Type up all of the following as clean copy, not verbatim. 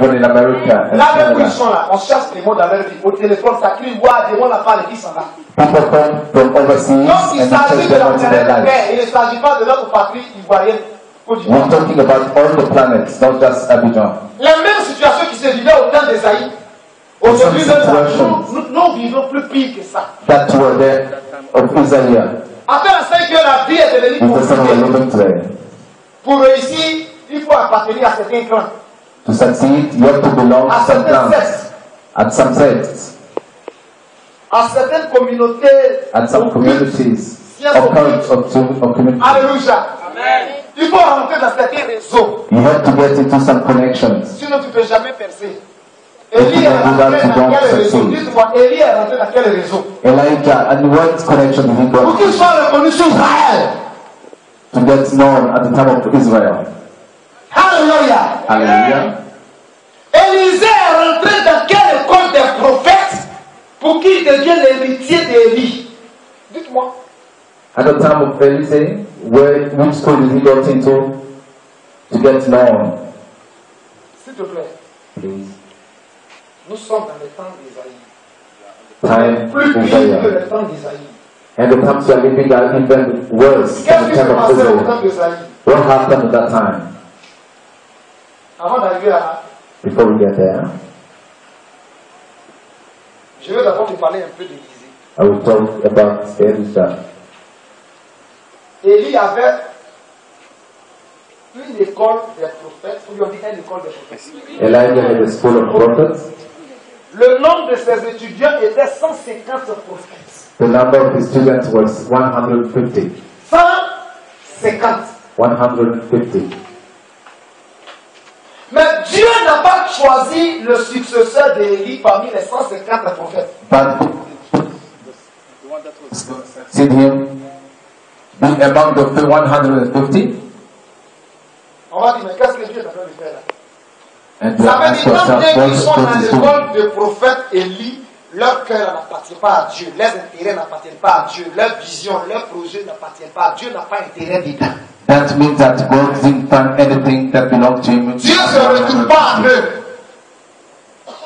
even in America and Là même où ils Canada. sont là, on cherche des mots dans leur vie. Au téléphone, ça crie, ouais, des mots là, parle, qui s'en va. People come from overseas Donc il and s'agit you de take la them into their planète lives. Terre. Il ne s'agit pas de notre patrie ivoirienne. Côte d'Ivoire. We're talking about all the planets, not just Abidjan. La même situation qui se vivait au temps d'Ésaïe. Aujourd'hui, nous vivons plus pire que ça. That were there of Isaiah. À tel instant que la vie est devenue Is the son we're compliquée. living today. Pour réussir, il faut appartenir à certains clans, To succeed, you have to belong à to some certains clans, sectes, at some sects, à certaines communautés. at some communities, or cults of communities. Alléluia. Il faut rentrer dans certains réseaux. You have to get into some connections. Sinon, tu ne peux jamais percer. If Élie you est don't do rentré that, you dans don't quel réseau? succeed. Dites-moi, Élie est rentré dans quel réseau? Elijah, and what connection did he Pour go qu'il soit reconnu sur Israël. to get known at the time of Israel? Alléluia. Hallelujah. Élisée est rentré dans quelle école des prophètes pour qu'il devienne l'héritier d'Élie? Dites-moi. At the time of Elisha, which school did he go into to get known? S'il te plaît, Please. nous sommes dans le temps d'Ésaïe. Time Plus of pire que Isaiah. le temps d'Ésaïe. And the times we are living are even worse Qu'est-ce than qui the s'est time of passé au Isaiah. temps d'Ésaïe? What happened at that time? Avant d'arriver là, Before we get there, je vais d'abord te parler un peu d'Élisée. I will talk about Elisha. Élie avait une école des prophètes, ou bien on dit une école des prophètes. Elijah had a school of prophets. Le nombre de ses étudiants était 150 prophètes. The number of his students was 150. 150. 150. Mais Dieu n'a pas choisi le successeur d'Élie parmi les 150 prophètes. But succeed him being among the 150. On va dire, mais qu'est-ce que Dieu est en train de faire là? And we Ça ask veut dire, quand ourselves, bien qu'ils sont dans what is doing? l'école de prophète Élie, leur cœur n'appartient pas à Dieu, leurs intérêts n'appartiennent pas à Dieu, leur vision, leur projet n'appartiennent pas à Dieu, n'a pas intérêt dedans. That means that God didn't find anything that belonged to him. Dieu ne se retrouve pas en eux.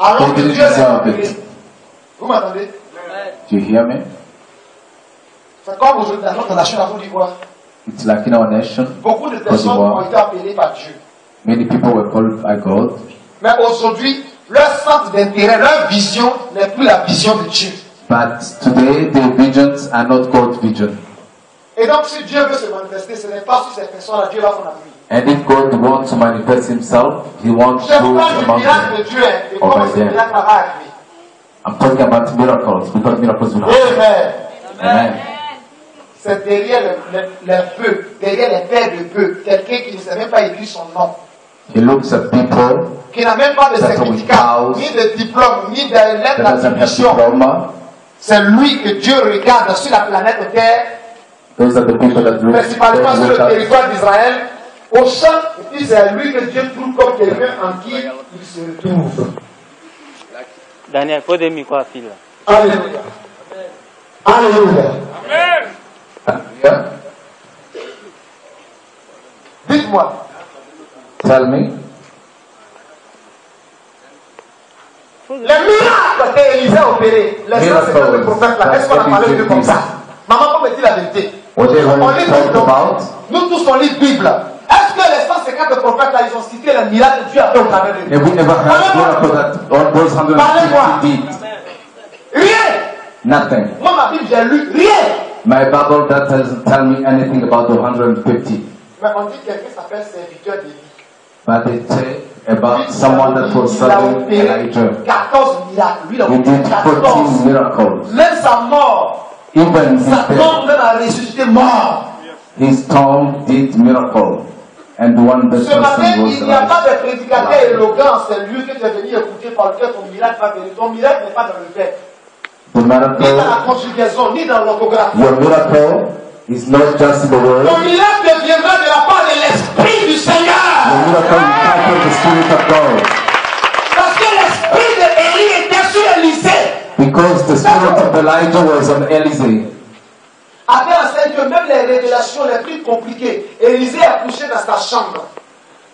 Alors que Dieu les a appelés. Vous m'entendez? Do you hear me? C'est comme aujourd'hui dans notre nation, à Côte d'Ivoire. It's like in our nation, Beaucoup de personnes ont été appelées par Dieu. many people were called by God. Mais aujourd'hui, leur centre d'intérêt, leur vision n'est plus la vision de Dieu. But today, their visions are not God's vision. Et donc, si Dieu veut se manifester, ce n'est pas sur ces personnes-là, Dieu va son appui. And if God wants to manifest himself, he wants Je to parle du among miracle de them. Dieu et comment ce miracle va arriver. I'm talking about miracles, because miracles will happen. Amen. Amen. C'est derrière les bœufs, derrière les pères de bœufs, quelqu'un qui ne sait même pas écrire son nom, He looks at people qui n'a même pas de That's how we certificat, house. ni de diplôme, ni de lettre that doesn't have d'attribution. diploma. C'est lui que Dieu regarde sur la planète Terre, Those are the people that look principalement sur le at territoire d'Israël, au champ, et puis c'est lui que Dieu trouve comme quelqu'un en qui il se retrouve. Daniel, faut des micros à fil là. Alléluia. Alléluia. Yeah? Dites-moi, Tell me. les miracles qu'Élisée a opérés, les 150 prophètes là, est-ce qu'on a parlé de comme ça? Maman, comment me dit la vérité? What they On want lit to talk Bible. about, Nous tous on lit Bible. Est-ce que les 150 prophètes là, ils ont cité les miracles que Dieu a fait au travers d'eux? if we ever had miracle that all those 150 did, Rien. nothing. Moi, ma Bible, j'ai lu rien. My Bible that doesn't tell me anything about the 150. Mais on dit que quelqu'un s'appelle serviteur d'Élie. But they say about someone that was Il a serving opéré Elijah. 14 miracles. Lui, il a He opéré did 14. 14 miracles. Même sa mort, Even his sa death, tombe même a ressuscité mort. his tomb did miracle. And one Ce person matin, was il n'y a pas alive. de prédicateur éloquent. C'est lui que tu es venu écouter par lequel ton miracle va venir. Ton miracle n'est pas dans le verbe, The ni dans la miracle, conjugaison, ni dans l'orthographe. your miracle is not just in the word. Ton miracle viendra de la part de l'Esprit du Seigneur. The miracle will come from the Spirit of God. Parce que l'Esprit d'Élie était sur Élisée. Because the Spirit of Elijah was on Elisee. Après enseigne que même les révélations les plus compliquées, Élisée a couché dans sa chambre.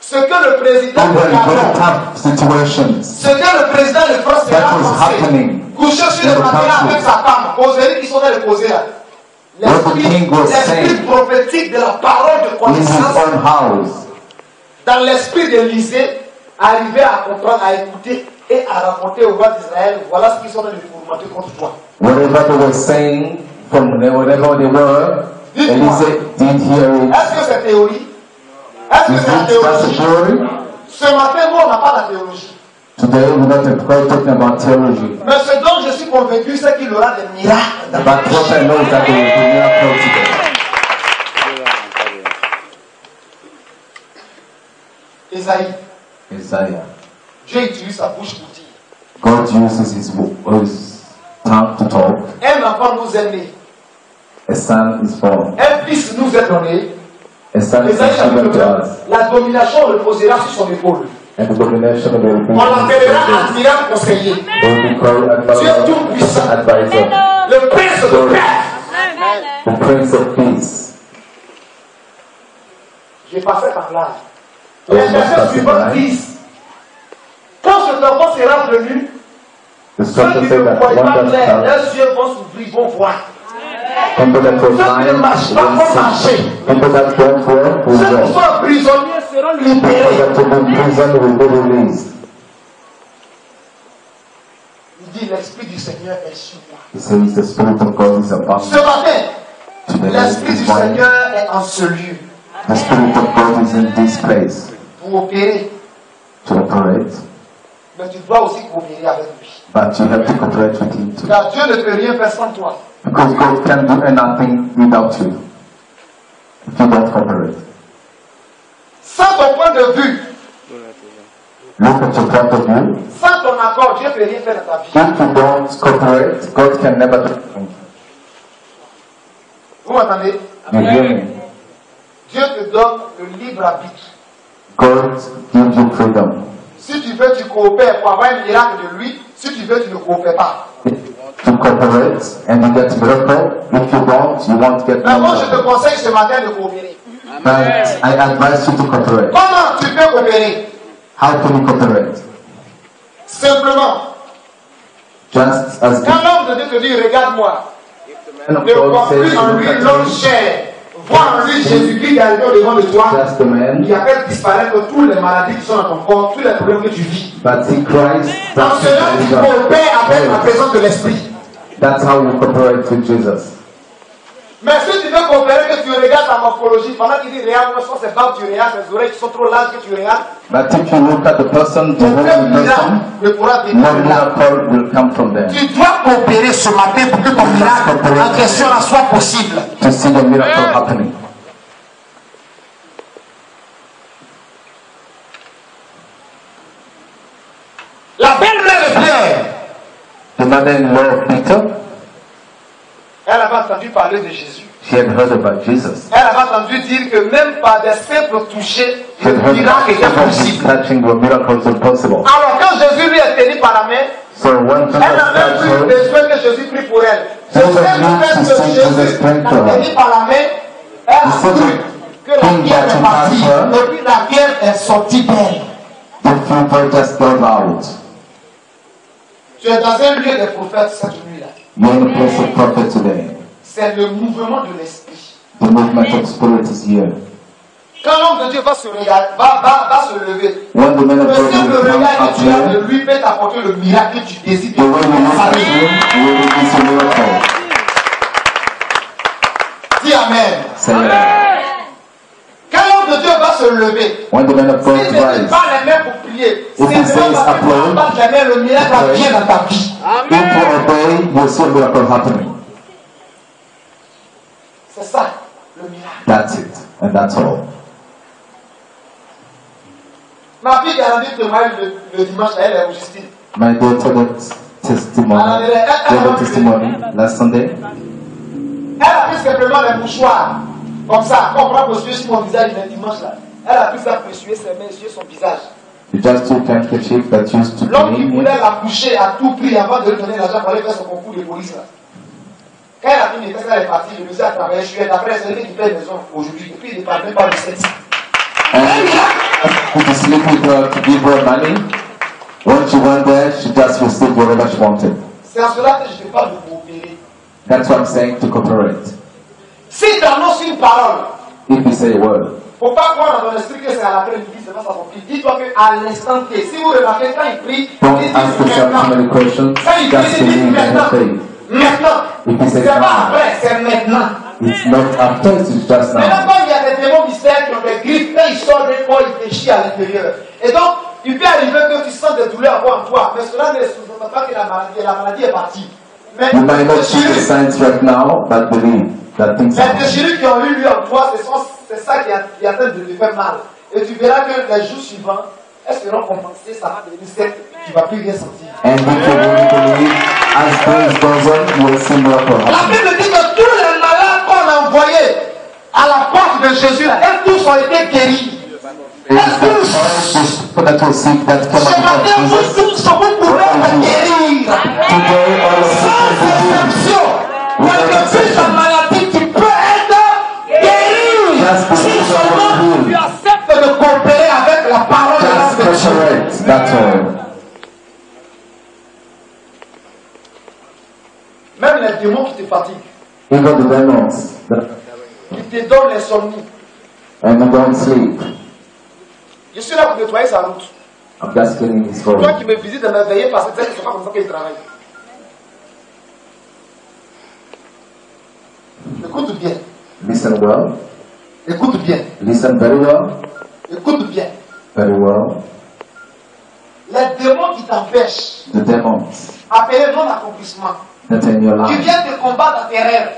Ce que le président de Even very Gabon, tough situations ce que le président de France that a was pensé, happening coucher sur in le the matelas country. avec sa femme, causerie qui sont dans le causer là. What the king was L'esprit saying prophétique de la parole de in his connaissance own house. dans l'esprit d'Élysée, arriver à comprendre, à écouter et à raconter au roi d'Israël, voilà ce qu'ils sont dans les fourmentés contre toi. Whatever they were saying, from whatever they were, Elise did hear it. Est-ce que c'est théorie? Est-ce que Is c'est la it that's a théologie? theory? Ce matin, nous, on n'a pas la théologie. Today we're not quite talking about theology. Mais ce dont je suis convaincu, c'est qu'il y aura des miracles dans But la what I know is that there will be miracles today. Esaïe, Isaiah. Dieu utilise sa bouche pour dire. God uses his tongue to talk. Un enfant nous est né, A son is born. un fils nous est donné. A son is Esaïe chapitre given to 20, us. la domination reposera sur son épaule. And the domination of the On l'appellera admirable conseiller, will be called Dieu tout-puissant, advisor, le prince de paix. the Prince of Peace. J'ai pas fait par là. Les versets suivants disent, quand cet enfant sera venu, The ceux scripture qui says ne that voient pas wonders clair, shall leurs yeux vont s'ouvrir, vont voir. people that were Ceux qui ne blind marchent pas will vont see. marcher. People that don't walk will Ceux qui walk. sont prisonniers seront People libérés. that will be in prison will be released. Il dit, l'Esprit du Seigneur est sur moi. He says the Spirit of God is upon Ce me. matin, Today l'Esprit du is why Seigneur est en ce lieu the Spirit of God is in this place pour opérer. to operate. Mais tu dois aussi coopérer avec lui. But you have to cooperate with him too. Car Dieu ne peut rien faire sans toi. Because God can't do anything without you. If you don't cooperate. Sans ton point de vue, Look at your point of view. sans ton accord, Dieu ne peut rien faire dans ta vie. If you don't cooperate, God can never do anything. Vous m'entendez? You hear me? Dieu te donne le libre arbitre. God gives you freedom. Si tu veux, tu coopères pour avoir un miracle de lui. Si tu veux, tu ne coopères pas. To cooperate and you get miracle. If you don't, you won't get Mais moi, je te miracle. conseille ce matin de coopérer. But I advise you to cooperate. Comment tu peux coopérer? How can you cooperate? Simplement, Just as quand l'homme de Dieu te dit, regarde-moi, the man ne of vois God says plus en to lui look at l'homme me, chair. Vois en lui Jésus-Christ qui arrive devant de toi. just the man, Il a fait disparaître toutes les maladies qui sont dans ton corps, tous les problèmes que tu vis. but see Christ. En cela, tu coopères avec la présence de l'Esprit. That's how you cooperate with Jesus. Mais si tu veux coopérer, que tu regardes ta morphologie, pendant qu'il dit regarde, moi, c'est pas que tu regardes, ses oreilles qui sont trop larges que tu regardes, But if you look at the person, the aucun whole miracle person, ne pourra venir no de là. miracle will come from there. Tu dois coopérer ce matin pour que ton miracle en question là soit possible. To see the miracle happening. La belle-mère de Pierre, The mother-in-law of Peter, elle avait entendu parler de Jésus. she had heard about Jesus. Elle avait entendu dire que même par des simples touchés, She had le heard miracle était that possible. touching were miracles impossible. Alors quand Jésus lui est tenu par la main, So when Jesus elle n'a même touched plus her, besoin que Jésus prie pour elle. C'est Jesus simple used fait to que see Jésus Jesus pray l'a for her. tenu par la main, elle a The cru que la King pierre est Martin partie. Luther, Et puis la pierre est sortie d'elle. the fever just got out. Tu es dans un lieu des prophètes cette nuit-là. You're in a place of prophet today. C'est le mouvement de l'esprit. The movement of spirit is here. Quand l'homme de Dieu va se regarder, va se lever, When the man le of God simple will come regard up que tu as here, de lui peut t'apporter le miracle que tu désires. the way you look at him will release a miracle. Dis Amen. Say amen. Quand l'homme de Dieu va se lever, When the man of God s'il ne dit rise, pas les mains pour prier, If he c'est says vraiment parce que tu applaud, embarques les mains, le miracle va venir dans ta vie. if you obey, you'll see a miracle happening. C'est ça, le miracle. That's it. And that's all. Ma fille qui a rendu témoignage le dimanche, elle est Augustine. My daughter got testimony last Sunday. Elle a pris simplement les mouchoirs, comme ça, comme on peut essuyer sur mon visage le dimanche là. Elle a pris ça pour essuyer ses mains, essuyer son visage. You just took handkerchief that used to L'homme qui clean voulait it. la coucher à tout prix avant de lui donner l'argent pour aller faire son concours de police là. Quand elle a fini de faire ça, elle est partie, le monsieur a travaillé, je suis après, c'est lui qui paye maison aujourd'hui, et puis il ne parle même pas de sexe. And to sleep with her, to give her money. When she went there, she just received whatever she wanted. C'est en cela que je te parle de coopérer. That's what I'm saying, to cooperate. Si tu annonces une parole, If you say a word, faut pas croire dans ton esprit que c'est à l'après-midi, c'est pas ça son prix. Dis-toi qu'à l'instant T, si vous remarquez, quand il prie, don't il dit ask yourself too many questions. Quand il Just prie, il dit believe in maintenant. your faith. Maintenant. If you say C'est pas now, après, c'est maintenant. it's not after, it's just Maintenant, now. quand il y a des démons mystères qui ont des griffes, quand ils sortent des fois, ils déchirent à l'intérieur. Et donc, il peut arriver que tu sens des douleurs encore en toi, mais cela ne sous-entend pas que la maladie est partie. Mais You might not les see the signs right now, but believe that things are déchirures qui ont eu lieu en toi, c'est ça qui est en train de te faire mal. Et tu verras que les jours suivants, elles seront compensées, ça va devenir sec, tu ne vas plus rien sentir. And if you really believe, as days goes on, you will see miracle La happen. Bible dit que tous les malades qu'on a envoyés à la porte de Jésus, là, elles tous ont été guéris. It is that all those people that were sick that came Ce out matin, of vous Jesus. tous, vous pouvez être guéris. Today, all of Sans you will exception. Quelque chose en maladie, tu peux être guéri. Si seulement tu acceptes de coopérer avec la parole de just Dieu. cooperate. That's all. Même les démons qui te fatiguent, Even the demons, qui te donnent l'insomnie. and you don't sleep. Je suis là pour nettoyer sa route. I'm just cleaning his Toi room. qui me visites de m'éveiller parce que tu sais que c'est pas comme ça qu'il travaille. Écoute bien. Listen well. Écoute bien. Listen very well. Écoute bien. Very well. Les démons qui t'empêchent, The demons appelés non-accomplissement, that are in your qui life. viennent te combattre dans tes rêves,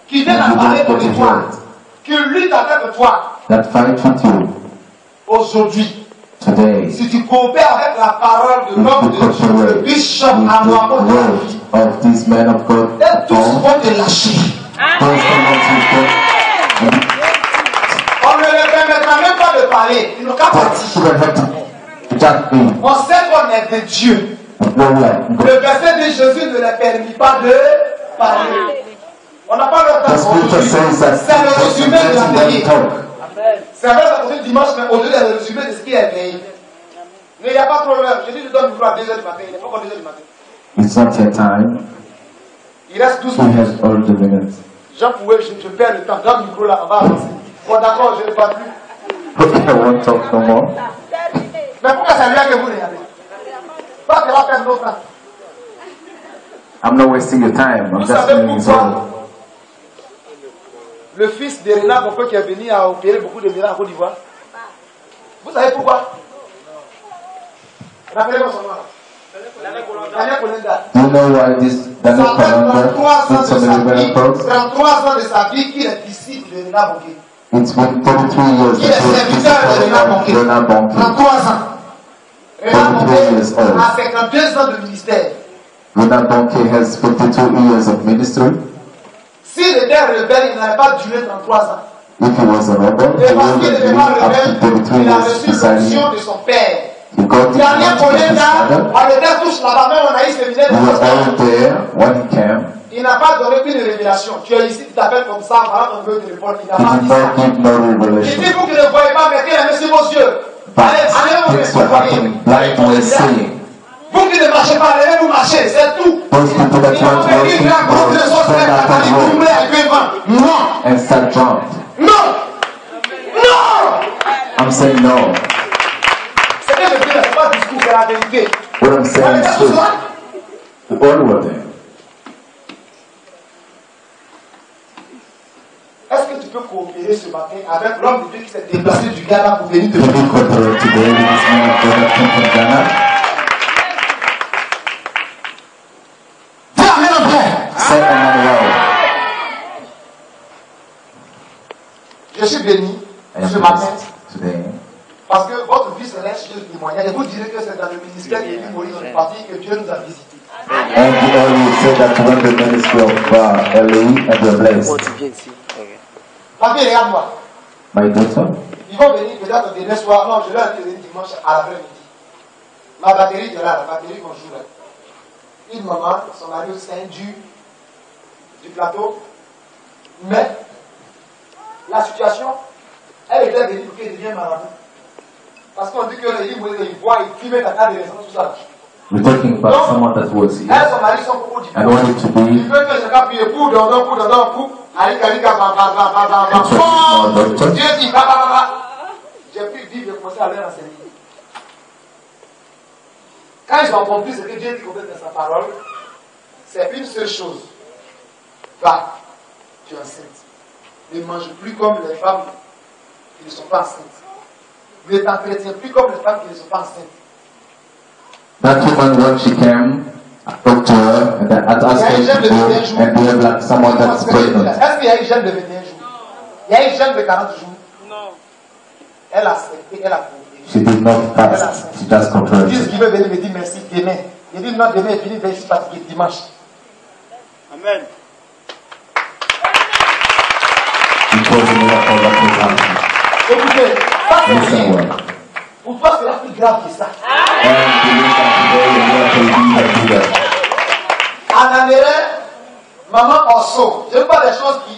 qui viennent And you apparer don't ton get étoile, hurt. qui luttent avec toi, That fight with you aujourd'hui, today. si tu coopères avec la parole de If l'homme you de Dieu, le cooperate with bishop à moi, the word of this man of God, et tous Paul, vont te lâcher. those demons will go. On ne leur permettra même pas de parler, ils n'ont qu'à But partir. you don't have to just be On sait qu'on est de Dieu. no way. Le verset de Jésus ne leur permet pas de parler. On n'a pas le The temps scripture aujourd'hui. says that C'est le it's résumé de letting them l'atelier. talk. C'est vrai, ça continue dimanche, mais aujourd'hui, il y a le résumé de ce qui est veillé. Mais il n'y a pas trop l'heure. Jésus lui donne le micro à 2h du matin. Il n'est pas encore 2h du matin. It's not your time. Il reste 12 He minutes. has all the minutes. Jean Pouet, je perds le temps. Donne le micro là, on va avancer. Bon, d'accord, je ne parle plus. Okay, I won't talk no more. Mais pourquoi c'est lui que vous regardez? Pas que va perdre notre temps. I'm not wasting your time. I'm Vous just savez doing his pourquoi own. le fils de Renard Bonko qui est venu à opérer beaucoup de miracles en Côte d'Ivoire? Vous savez pourquoi? Rappelez-moi son nom. Daniel Kolenda. Do you know why this Daniel Ça fait Kolanda 33 did ans so de many sa vie, miracles? 33 ans de sa vie qu'il est disciple de Renard Bonko. It's been 33 years Il est that he serviteur de was Renard disciple Bonko. of Renard Bonke. 33 ans. Renard 33 years Bonko old. a 52 ans de ministère. Renard Bonke has 52 years of ministry. S'il était rebelle, il n'aurait pas duré 33 ans. If he was a rebel, Et he parce would qu'il have n'était lived pas up rebelle, to 33 il a years reçu beside l'onction him. de son père. He got the Daniel anointing of his Kolenda, father. on était tous là-bas, même on a eu ce séminaire We de were pasteur. all there when he came. Il n'a pas donné qu'une révélation. Tu es ici, tu t'appelles comme ça, voilà ton numéro de téléphone. Il n'a He pas did dit ça. not give no Il dit, revelation. vous qui ne voyez pas, mettez la main sur vos yeux. But Allez, allez, things were happening. Blind were seeing. vous qui ne marchez pas, allez-vous marcher, c'est tout. Those people that Il want faut to venir worship là, groupe de God sorcières, stand up Nathalie, and vous voulez walk avec un vent. Non, and start drunk. non, non. I'm saying no. C'est que je dis, c'est pas un discours, c'est la vérité. What I'm On saying était is tous true. là. We all were there. Est-ce que tu peux coopérer ce matin avec l'homme de Dieu qui s'est déplacé du Ghana pour venir te Can voir? we cooperate today with this man of God that came from Ghana? Dis amen en vrai. Say Emmanuel. Je suis béni I am ce matin blessed today. parce que votre vie céleste, je le témoignage. Et vous direz que c'est dans le ministère qui est venu mourir dans le parti que Dieu nous a visité. And we always say that when the ministry of Elohim and we're blessed. Tu viens ici. Ok. Papi, regarde-moi. My daughter, Ils vont venir peut-être demain soir. Non, je leur ai dit dimanche à l'après-midi. Ma batterie est là, la batterie qu'on joue là. Une maman, son mari aussi, c'est un du plateau. Mais, la situation, elle était venue pour qu'elle devienne marabout. Parce qu'on dit que les livres, ils voient, ils filment ta carte de naissance, tout ça. We're talking about someone that was here Elles, son mari, sont beaucoup différents. and wanted to Il be veut que chacun prie pour, dans, alika, Dieu dit, J'ai pris vivre et commencer à leur enseigner. Quand ils ont compris ce que Dieu dit dans sa parole, c'est une seule chose. Va, tu es enceinte. Ne mange plus comme les femmes qui ne sont pas enceintes. Ne t'entretiens plus comme les femmes qui ne sont pas enceintes. that woman when she came, I talked to her and then I asked her to go and behave like someone that's pregnant. Est-ce qu'il y a une jeûne de 21 jours? Il y a une jeûne de 40 jours? Non. Elle a accepté, elle a compris. She did not fast, she just controlled Qu'est-ce it. qui veut venir me dire merci demain? Il dit non, demain est fini, je suis fatigué dimanche. Amen. Because the miracle that was happening. Écoutez, ça c'est Listen rien. well. Pour toi, c'est la plus grave que ça. And believe that today the miracle will be that. En Amérique, maman Osso, je ne veux pas des choses qui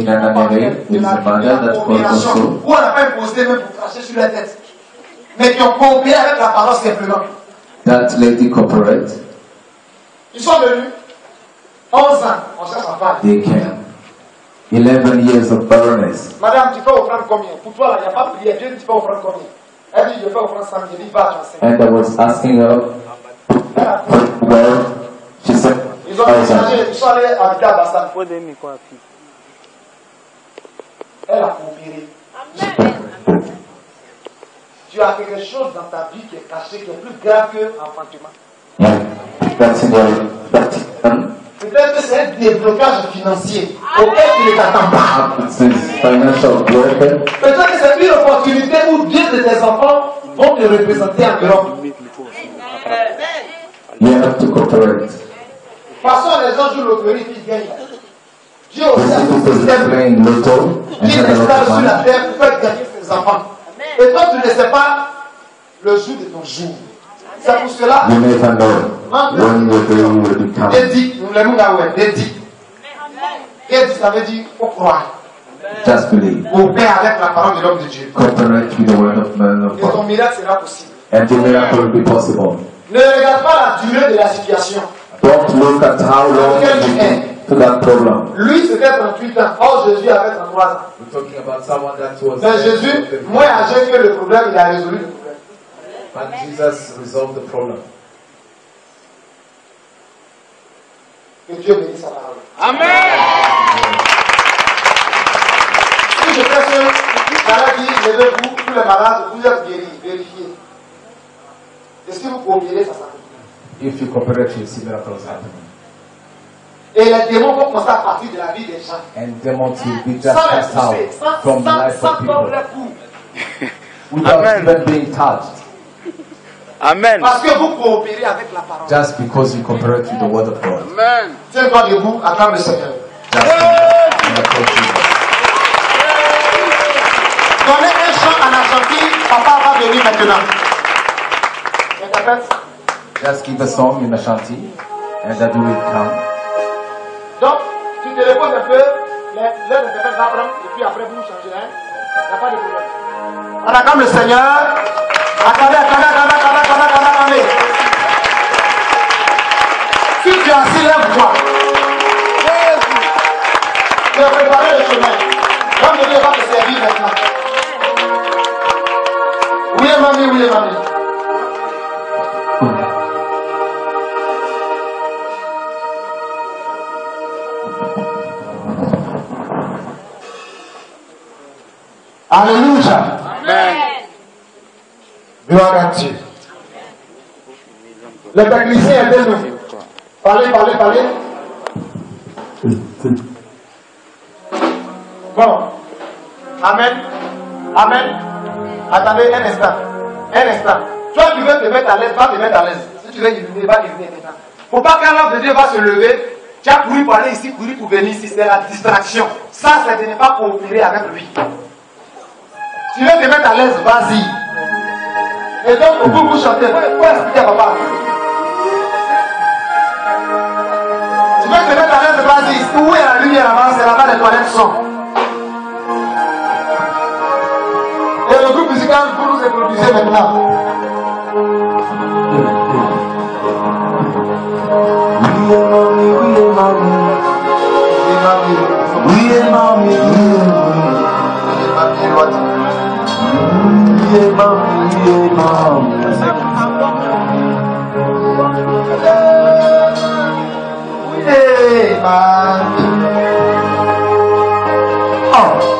In an Amérique, there is a mother that called Osso. où on n'a pas imposé même pour cracher sur la tête. Mais qui ont coopéré avec la parole simplement. That lady corporate, Ils sont venus 11 ans, on cherche sa femme. they came. 11 years of barrenness. Madame, tu fais offrande combien? Pour toi, là, il n'y a pas de prière. Dieu dit, tu fais offrande combien? Elle dit, je fais offrande 100 000. Je dis, va, tu enseignes. And I was asking her, well, she said, Ils ont changé, ils sont allés habiter à Bassan. Faut des micros à pied. Elle a coopéré. Tu as quelque chose dans ta vie qui est caché, qui est plus grave que l'enfantement. yeah, that's in your, Peut-être que c'est un déblocage financier auquel tu ne t'attends pas. it's this financial blockage. Peut-être que c'est une opportunité où Dieu de tes enfants vont te représenter en Europe. You have to cooperate. De toute façon, les gens jouent l'autorité, ils gagnent. Dieu aussi a Those un people that système play in lotto and qui have a lot installe of sur la money. terre pour faire gagner ses enfants. Et toi, tu ne sais pas le jour de ton jour. C'est pour cela, You never know when your day will become. dédique, nous l'aimons là, ouais, dédique. Dédique, ça veut dire, faut croire. Just believe. Coopère avec la parole de l'homme de Dieu. Cooperate with the word of man of Et ton God. miracle sera possible. And the miracle will be possible. Ne regarde pas la durée de la situation. Don't look at how long it will be to that problem. Lui, c'était 38 ans. Or, Jésus avait 33 ans. We're talking about someone that was. Mais Jésus, moins âgé que le problème, il a résolu le problème. But Jesus resolved the problem. Que Dieu bénisse sa parole. Amen. Si je fais ce maladie, levez-vous, tous les malades, vous êtes guéris, vérifiez. Et si vous coopérez, ça s'arrête. If you cooperate, you see miracles happening. Et les démons vont commencer à partir de la vie des gens. And demons will be just Sans les cast out pousser, from the life sans of people leur coup. without Amen. even being touched. Amen. Parce que vous coopérez avec la parole. Just because you cooperate with the word of God. Amen. Tiens-toi debout, acclame le Seigneur. Just miracles will- Donnez un chant en Argentine, papa va venir maintenant. Interprète. Just give a song in Ashanti and Daddy will come. Donc, tu te reposes un peu, les interprètes vont prendre, et puis après vous changez. Hein? Il n'y a pas de problème. On acclame le Seigneur. Attendez. Si tu es assis, lève-toi. Tu as préparé le chemin. L'homme de Dieu va te servir maintenant. Oui, mamie. Alléluia. Amen. Gloire à Dieu. Le technicien est de nous. Parlez. Bon. Amen. Attendez un instant. Toi qui veux te mettre à l'aise, va te mettre à l'aise. Si tu veux illuminer, va illuminer maintenant. Faut pas qu'un homme de Dieu va se lever. Tu as couru pour aller ici, couru pour venir ici. C'est la distraction. Ça, c'est de ne pas coopérer avec lui. Tu veux te mettre à l'aise, vas-y. Et donc, pour vous chanter, faut expliquer à papa. Tu veux te mettre à l'aise, vas-y. Où est la lumière là-bas? C'est là-bas, les toilettes sont. Et le groupe musical musicale, vous nous introduisez maintenant. Oh.